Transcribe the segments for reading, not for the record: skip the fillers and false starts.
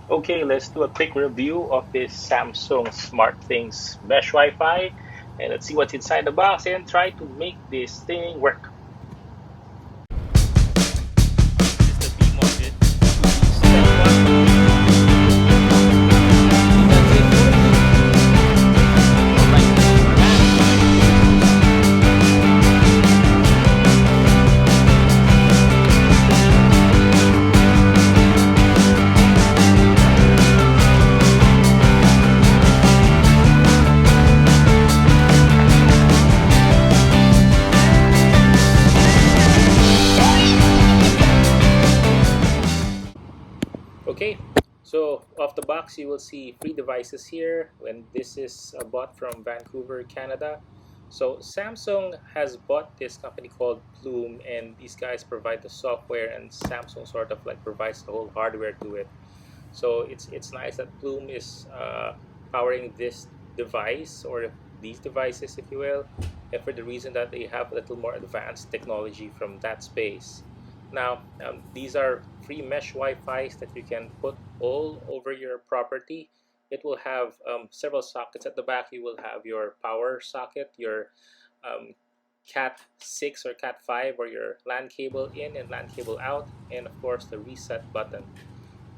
Okay, let's do a quick review of this Samsung Smartthings Mesh Wi-Fi, and let's see what's inside the box and try to make this thing work. This is the demo of it. Step 1. Okay, so off the box you will see three devices here, and this is bought from Vancouver, Canada. So Samsung has bought this company called Plume, and these guys provide the software, and Samsung sort of like provides the whole hardware to it. So it's nice that Plume is powering this device, or these devices, if you will, and for the reason that they have a little more advanced technology from that space. Now, these are free mesh Wi-Fi's that you can put all over your property. It will have several sockets at the back. You will have your power socket, your um, Cat 6 or Cat 5, or your LAN cable in and LAN cable out, and of course the reset button.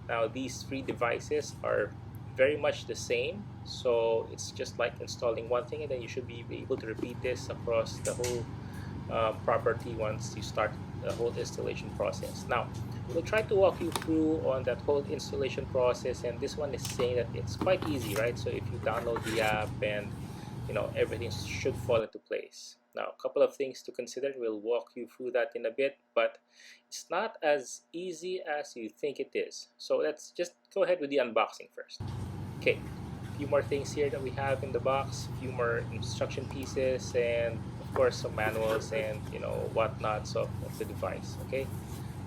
Now these three devices are very much the same, so it's just like installing one thing, and then you should be able to repeat this across the whole property once you start the whole installation process. Now we'll try to walk you through on that whole installation process, and this one is saying that it's quite easy, right? So if you download the app and everything should fall into place. Now a couple of things to consider, we'll walk you through that in a bit, but it's not as easy as you think it is. So let's just go ahead with the unboxing first. Okay, a few more things here that we have in the box, a few more instruction pieces, and of course some manuals and whatnots of the device. Okay,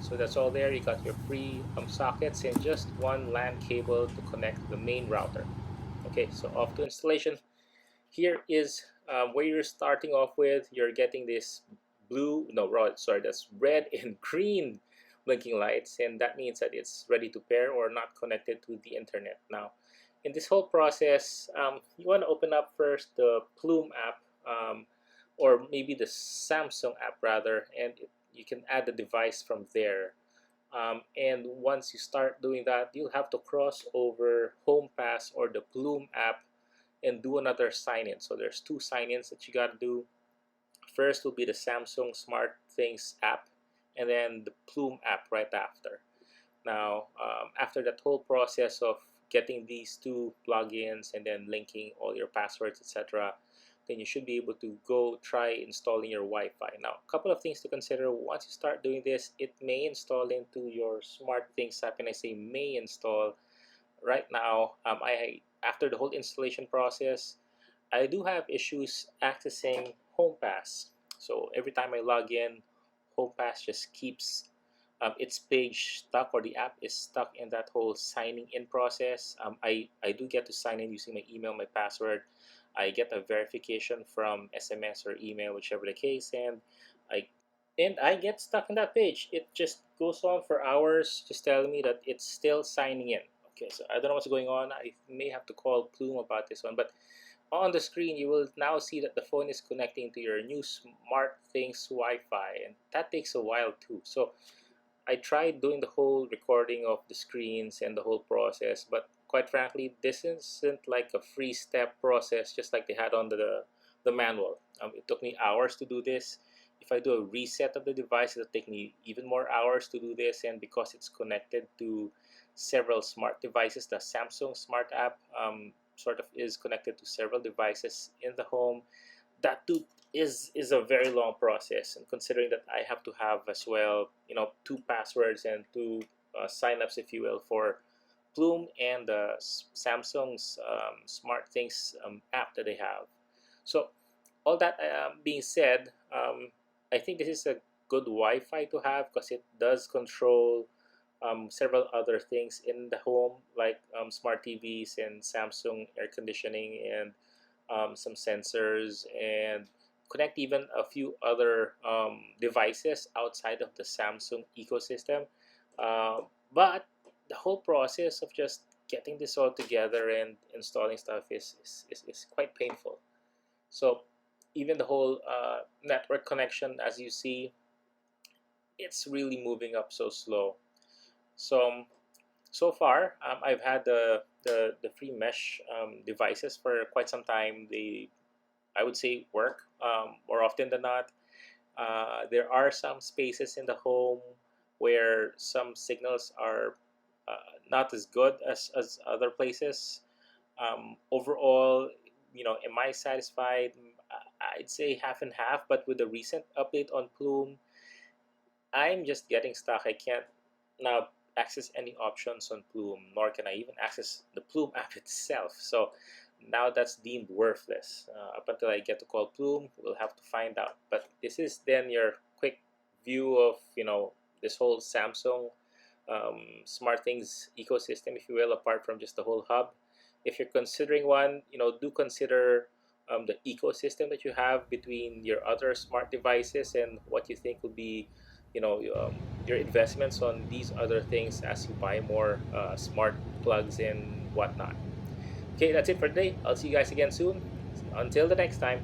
so that's all there. You got your free sockets and just one LAN cable to connect to the main router. Okay, so off to installation. Here is where you're starting off with. You're getting this blue, no, sorry, that's red and green blinking lights, and that means that it's ready to pair or not connected to the internet. Now, in this whole process, you want to open up first the Plume app, or maybe the Samsung app rather, and you can add the device from there. And once you start doing that, you'll have to cross over HomePass or the Plume app and do another sign in. So there's two sign ins that you got to do. First will be the Samsung Smartthings app, and then the Plume app right after. Now, after that whole process of getting these two plugins and then linking all your passwords, etc., then you should be able to go try installing your Wi-Fi. Now, a couple of things to consider. Once you start doing this, it may install into your SmartThings app, and I say may install. Right now, I after the whole installation process, I do have issues accessing HomePass. So every time I log in, HomePass just keeps its page stuck, or the app is stuck in that whole signing in process. I do get to sign in using my email, my password. I get a verification from SMS or email, whichever the case, I I get stuck in that page. It just goes on for hours, just telling me that it's still signing in. Okay, so I don't know what's going on. I may have to call Plume about this one, but on the screen, you will now see that the phone is connecting to your new SmartThings Wi-Fi, and that takes a while too. So I tried doing the whole recording of the screens and the whole process, but quite frankly, this isn't like a free step process, just like they had on the manual. It took me hours to do this. If I do a reset of the device, it'll take me even more hours to do this, and because it's connected to several smart devices, the Samsung Smart app sort of is connected to several devices in the home. That too is a very long process, and considering that I have to have as well, two passwords and two signups, if you will, for Plume and the Samsung's SmartThings app that they have. So all that being said, I think this is a good Wi-Fi to have because it does control several other things in the home, like smart TVs and Samsung air conditioning and some sensors, and connect even a few other devices outside of the Samsung ecosystem. But the whole process of just getting this all together and installing stuff is quite painful. So even the whole network connection, as you see, it's really moving up so slow. So so far, I've had the free mesh devices for quite some time. They, I would say, work more often than not. There are some spaces in the home where some signals are not as good as other places. Overall, am I satisfied? I'd say half and half, but with the recent update on Plume, I'm just getting stuck. I can't now access any options on Plume, nor can I even access the Plume app itself. So now that's deemed worthless. Up until I get to call Plume, we'll have to find out. But this is then your quick view of this whole Samsung Smartthings ecosystem, if you will, apart from just the whole hub. If you're considering one, do consider the ecosystem that you have between your other smart devices and what you think will be your investments on these other things as you buy more smart plugs and whatnot. Okay, that's it for today. I'll see you guys again soon. Until the next time.